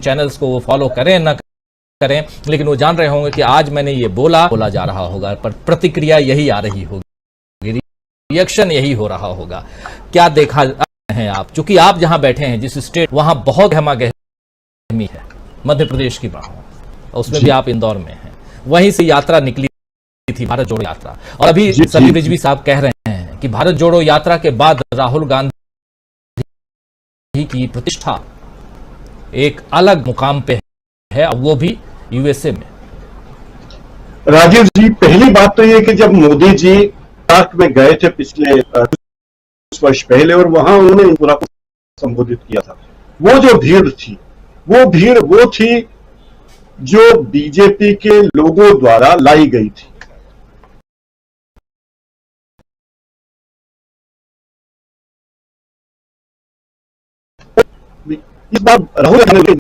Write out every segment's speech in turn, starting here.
Channels को वो follow करें ना करें, लेकिन वो जान रहे होंगे कि आज मैंने ये बोला जा रहा होगा, पर प्रतिक्रिया यही आ रही होगी, रिएक्शन यही हो रहा होगा। क्या देखा है आप, चूंकि आप जहां बैठे हैं जिस स्टेट, वहां बहुत गहमा गहमी है, मध्य प्रदेश की बात, उसमें भी आप इंदौर में हैं, वहीं से यात्रा निकली थी, भारत जोड़ो यात्रा। और अभी सलीम रिजवी साहब कह रहे हैं कि भारत जोड़ो यात्रा के बाद राहुल गांधी की प्रतिष्ठा एक अलग मुकाम पे है, वो भी यूएसए में। राजीव जी, पहली बात तो ये कि जब मोदी जी पार्क में गए थे पिछले कुछ वर्ष पहले, और वहां उन्होंने पूरा संबोधित किया था, वो जो भीड़ थी वो थी जो बीजेपी के लोगों द्वारा लाई गई थी। इस बार राहुल गांधी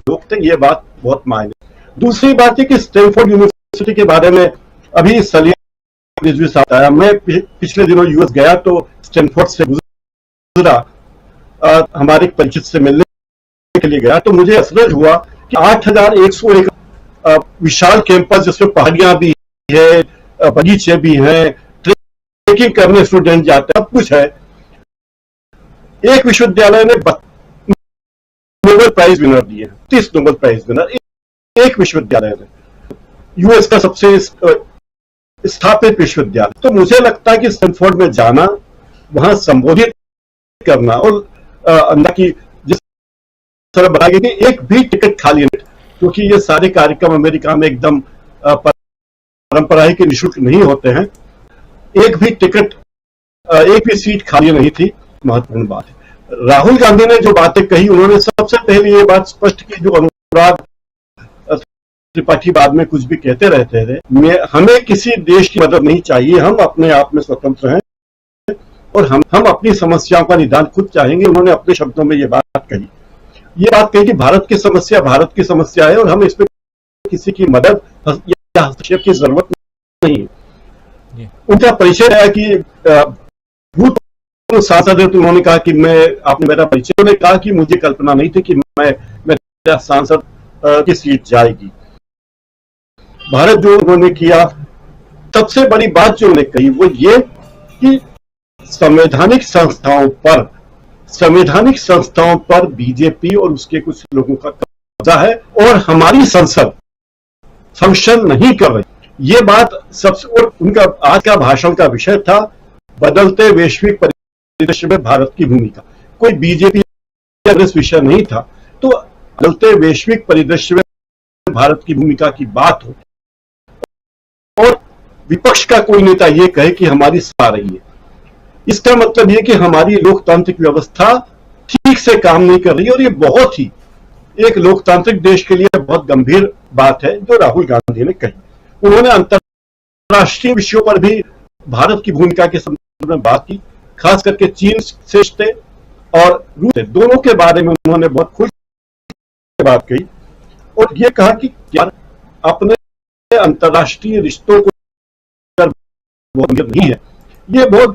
लोग थे, ये बात बहुत मायने। दूसरी बात है कि स्टैनफोर्ड यूनिवर्सिटी के बारे में अभी सलीम रिजवी साहब आया, मैं पिछले दिनों यूएस गया तो स्टैनफोर्ड से गुजरा, हमारे परिचित से मिलने के लिए गया, तो मुझे अफसोस हुआ कि 8101 विशाल कैंपस, जिसमें पहाड़ियां भी है, बगीचे भी हैं, ट्रेकिंग करने स्टूडेंट जाते हैं, सब कुछ है। एक विश्वविद्यालय ने नोबेल प्राइज विनर दिए, 30 नोबेल प्राइज विनर एक विश्वविद्यालय ने, यूएस का सबसे स्थापित विश्वविद्यालय। तो मुझे लगता है कि स्टैनफोर्ड में जाना, वहां संबोधित करना, और अंदर की जिस तरह बताया कि एक भी टिकट खाली नहीं, क्योंकि ये सारे कार्यक्रम अमेरिका में एकदम परंपरा है कि निःशुल्क नहीं होते हैं, एक भी टिकट, एक भी सीट खाली नहीं थी। महत्वपूर्ण बात है। राहुल गांधी ने जो बातें कही, उन्होंने सबसे पहले ये बात स्पष्ट की, जो अनुराग त्रिपाठी बाद में कुछ भी कहते रहते थे, हमें किसी देश की मदद नहीं चाहिए, हम अपने आप में स्वतंत्र हैं और हम अपनी समस्याओं का निदान खुद चाहेंगे। उन्होंने अपने शब्दों में ये बात कही कि भारत की समस्या है और हम इसमें किसी की मदद या हस्तक्षेप की जरूरत नहीं है। उनका परिचय है कि भूतपूर्व सांसद है, तो उन्होंने कहा कि आपने मेरा परिचय, उन्होंने कहा कि मुझे कल्पना नहीं थी कि मेरा सांसद की सीट जाएगी। भारत जो उन्होंने किया, सबसे बड़ी बात जो उन्होंने कही वो ये कि संवैधानिक संस्थाओं पर बीजेपी और उसके कुछ लोगों का कब्जा है और हमारी संसद फंक्शन नहीं कर रही। ये बात सबसे, और उनका आज का भाषण का विषय था बदलते वैश्विक परिदृश्य में भारत की भूमिका। कोई बीजेपी का विषय नहीं था, तो बदलते वैश्विक परिदृश्य में भारत की भूमिका की बात हो और विपक्ष का कोई नेता ये कहे कि हमारी आ रही है, इसका मतलब ये कि हमारी लोकतांत्रिक व्यवस्था ठीक से काम नहीं कर रही। और ये बहुत ही एक लोकतांत्रिक देश के लिए बहुत गंभीर बात है जो राहुल गांधी ने कही। उन्होंने अंतरराष्ट्रीय विषयों पर भी भारत की भूमिका के संदर्भ में बात की, खास करके चीन से रिश्ते और रूस से, दोनों के बारे में उन्होंने बहुत खुल बात कही और ये कहा कि क्या अपने अंतरराष्ट्रीय रिश्तों को नहीं है। ये बहुत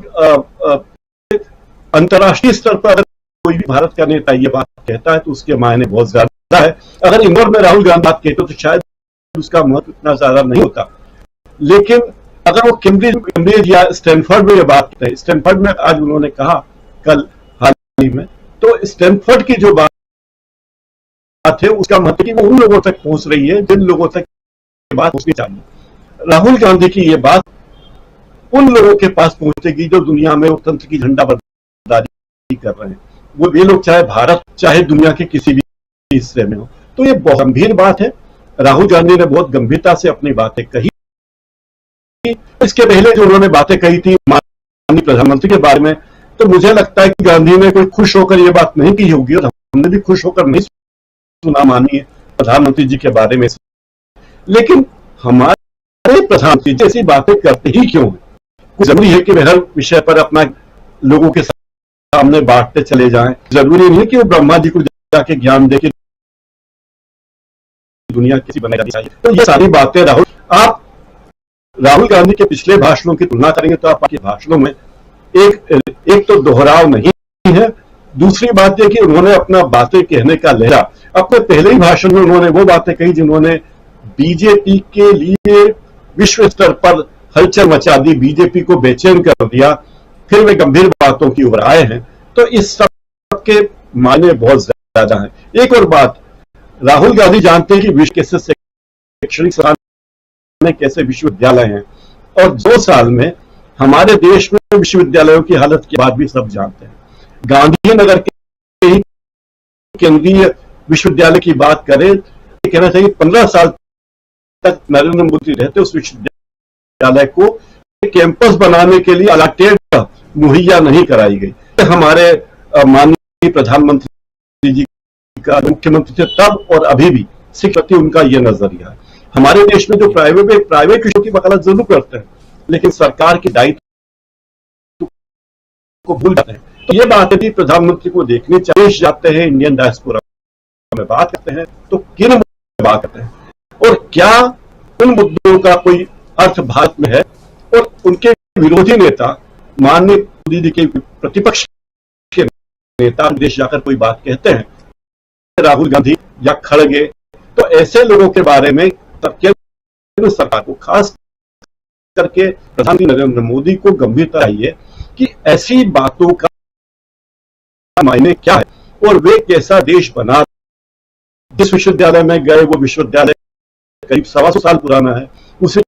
अंतरराष्ट्रीय स्तर पर अगर कोई भी भारत का नेता ये बात कहता है तो उसके मायने बहुत ज्यादा है। अगर इंदौर में राहुल गांधी बात कहते तो शायद उसका महत्व इतना ज्यादा नहीं होता, लेकिन अगर वो कैम्ब्रिज या स्टैनफोर्ड में ये बात कहते हैं, स्टैनफोर्ड में आज उन्होंने कहा कल हाल ही में, तो स्टैनफोर्ड की जो बात है उसका महत्व कि वो उन लोगों तक पहुंच रही है जिन लोगों तक बात पहुंचनी चाहिए। राहुल गांधी की ये बात उन लोगों के पास पहुंचेगी जो दुनिया में लोकतंत्र की झंडा बरदारी कर रहे हैं, वो वे लोग चाहे भारत चाहे दुनिया के किसी भी हिस्से में हो। तो ये बहुत गंभीर बात है। राहुल गांधी ने बहुत गंभीरता से अपनी बातें कही। इसके पहले जो उन्होंने बातें कही थी माननीय प्रधानमंत्री के बारे में, तो मुझे लगता है कि गांधी ने कोई खुश होकर ये बात नहीं की होगी और हमने भी खुश होकर नहीं सुना माननीय प्रधानमंत्री जी के बारे में। लेकिन हमारे प्रधानमंत्री जैसी बातें करते ही क्यों है? कुछ जरूरी है कि वे हर विषय पर अपना लोगों के सामने बांटते चले जाएं। जरूरी नहीं कि वो ब्रह्मा जी को जाके ज्ञान दे के दुनिया कैसी बनाई चाहिए। तो ये सारी बातें आप राहुल गांधी के पिछले भाषणों की तुलना करेंगे तो आपके भाषणों में एक तो दोहराव नहीं है, दूसरी बात यह कि उन्होंने अपना बातें कहने का लहरा, अपने पहले ही भाषण में उन्होंने वो बातें कही जिन्होंने बीजेपी के लिए विश्व स्तर पर हलचल मचा दी, बीजेपी को बेचैन कर दिया, फिर वे गंभीर बातों की ओर आए हैं। तो इस सब के मायने बहुत ज्यादा हैं। एक और बात, राहुल गांधी जानते हैं कि विश्व कैसे शैक्षणिक संस्थान में कैसे विश्वविद्यालय हैं, और 2 साल में हमारे देश में विश्वविद्यालयों की हालत की बात भी सब जानते हैं। गांधीनगर के ही केंद्रीय विश्वविद्यालय की बात करें, कहना चाहिए 15 साल तक नरेंद्र मोदी रहते उस विश्वविद्यालय को कैंपस बनाने के लिए अलॉटेड मुहैया नहीं कराई गई। हमारे माननीय प्रधानमंत्री जी का, मुख्यमंत्री थे तब और अभी भी शिक्षा उनका यह नजरिया है। हमारे देश में जो प्राइवेट विषयों की वकालत जरूर करते हैं, लेकिन सरकार के दायित्व को भूल जाते हैं। तो ये बात यदि प्रधानमंत्री को देखनी चाहिए, जाते हैं इंडियन डायस्पोरा में बात करते हैं तो किन मुद्दों में बात करते हैं, और क्या उन मुद्दों का कोई अर्थ भारत में है। और उनके विरोधी नेता, माननीय मोदी जी के प्रतिपक्ष के नेता विदेश जाकर कोई बात कहते हैं, राहुल गांधी या खड़गे, तो ऐसे लोगों के बारे में केंद्र सरकार को, खास करके प्रधानमंत्री नरेंद्र मोदी को गंभीरता चाहिए कि ऐसी बातों का मायने क्या है और वे कैसा देश बना। जिस विश्वविद्यालय में गए वो विश्वविद्यालय करीब 125 साल पुराना है। उसके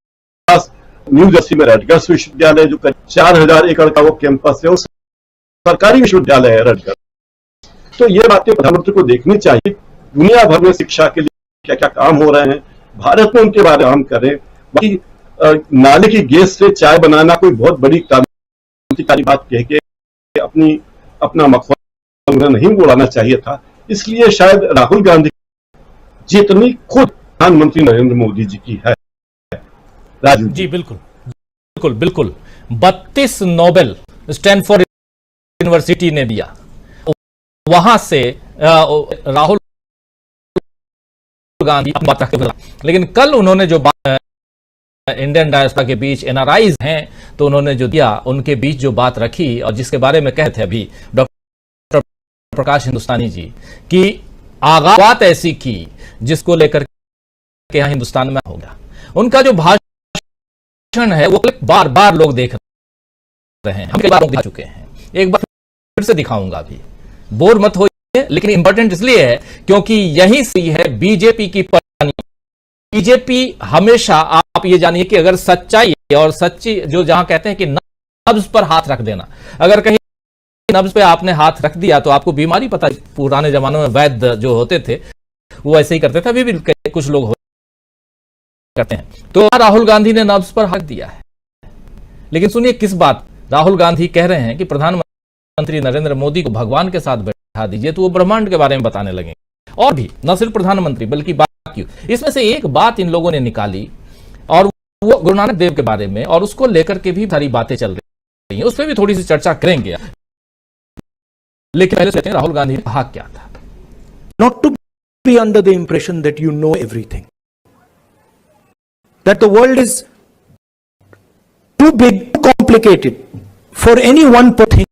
पास न्यू जर्सी में रटगर्स विश्वविद्यालय जो करीब 4000 एकड़ का वो कैंपस है, उस सरकारी विश्वविद्यालय है रटगर्स। तो ये बातें प्रधानमंत्री को देखनी चाहिए। दुनिया भर में शिक्षा के लिए क्या क्या काम हो रहे हैं, भारत में उनके बारे में काम करें। बाकी नाले की गैस से चाय बनाना कोई बहुत बड़ी क्रांतिकारी बात कह के अपना मखौल उन्हें नहीं उड़ाना चाहिए था। इसलिए शायद राहुल गांधी जितनी खुद प्रधानमंत्री नरेंद्र मोदी जी की है। राजू जी बिल्कुल बिल्कुल बिल्कुल 32 नोबेल स्टैनफोर्ड यूनिवर्सिटी ने दिया, वहां से राहुल गांधी बात रखते थे। लेकिन कल उन्होंने जो बात इंडियन डायस्पोरा के बीच एनआरआईज हैं, तो उन्होंने जो दिया, उनके बीच जो बात रखी और जिसके बारे में कहते अभी डॉक्टर प्रकाश हिंदुस्तानी जी की आगाज बात ऐसी की जिसको लेकर के यहां हिंदुस्तान में हो गया। उनका जो भाषण है वो बार बार लोग देख रहे हैं, हम कई बार दिखा चुके हैं, एक बार फिर से दिखाऊंगा अभी, बोर मत होइए। लेकिन इंपॉर्टेंट इसलिए है क्योंकि यही सी है बीजेपी की परेशानी। बीजेपी हमेशा, आप ये जानिए कि अगर सच्चाई और सच्ची जो जहां कहते हैं कि नब्ज पर हाथ रख देना, अगर कहीं नब्ज पे आपने हाथ रख दिया तो आपको बीमारी पता। पुराने जमानों में वैद्य जो होते थे वो ऐसे ही करते थे, अभी भी कुछ लोग करते हैं। तो राहुल गांधी ने नब्ज पर हाथ दिया है। लेकिन सुनिए किस बात राहुल गांधी कह रहे हैं कि प्रधानमंत्री नरेंद्र मोदी को भगवान के साथ बैठा दीजिए तो वो ब्रह्मांड के बारे में बताने लगे। और भी न सिर्फ प्रधानमंत्री बल्कि बाकी, इसमें से एक बात इन लोगों ने निकाली और वो गुरु नानक देव के बारे में, और उसको लेकर के भी सारी बातें चल रही हैं, उस पर भी थोड़ी सी चर्चा करेंगे। लेकिन पहले सोचते हैं राहुल गांधी ने कहा क्या था। Not to be under the impression that you know everything, that the world is too big, too complicated for any one person to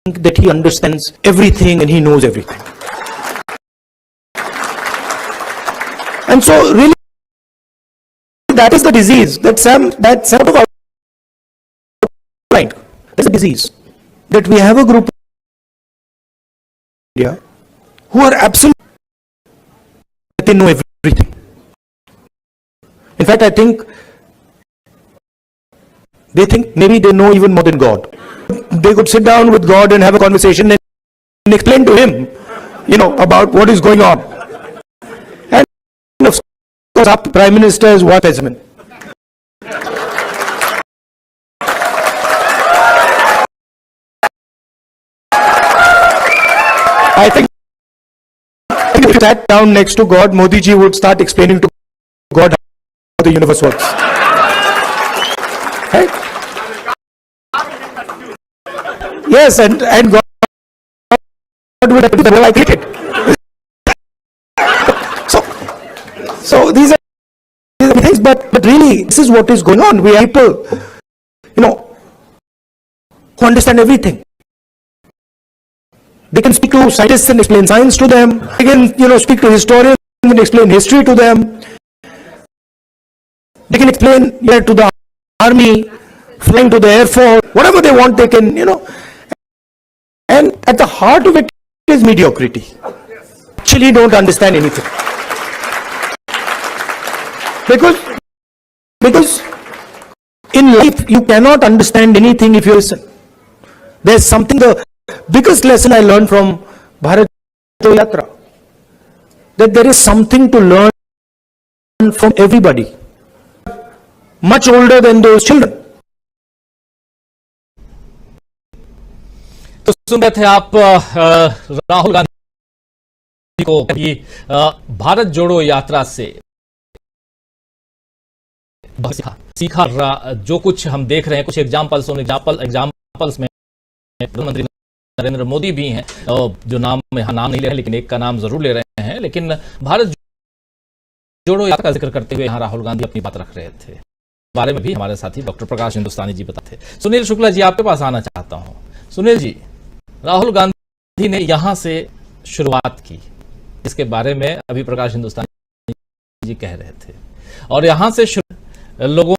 think that he understands everything and he knows everything. And so really that is the disease that Sam of our mind. That's a disease that we have a group of India who are absolutely, they know everything. In fact, I think they think maybe they know even more than God. They could sit down with God and have a conversation and explain to him, about what is going on. And of course, our Prime Minister is one specimen. I think if you sat down next to God, Modi ji would start explaining to God how the universe works. Right? Yes, and God would have to do the whole I created. So these are things, but really, this is what is going on. We have people, who understand everything. They can speak to scientists and explain science to them. They can, speak to historians and explain history to them. They can explain to the army, flying to the air force, whatever they want, they can, And at the heart of it is mediocrity. Actually don't understand anything. Because in life you cannot understand anything if you listen. There's something, the biggest lesson I learned from Bharat Jodo Yatra, that there is something to learn from everybody, much older than those children. तो सुन रहे थे आप राहुल गांधी को कि भारत जोड़ो यात्रा से सीखा जो कुछ हम देख रहे हैं, कुछ एग्जाम्पल्स में प्रधानमंत्री नरेंद्र मोदी भी हैं, जो नाम नहीं ले रहे हैं, लेकिन एक का नाम जरूर ले रहे हैं। लेकिन भारत जोड़ो यात्रा का जिक्र करते हुए यहां राहुल गांधी अपनी बात रख रहे थे, बारे में भी हमारे साथी डॉक्टर प्रकाश हिंदुस्तानी जी बताते। सुनील शुक्ला जी, आपके पास आना चाहता हूं। सुनील जी, राहुल गांधी ने यहां से शुरुआत की, इसके बारे में अभी प्रकाश हिंदुस्तानी जी कह रहे थे, और यहां से लोगों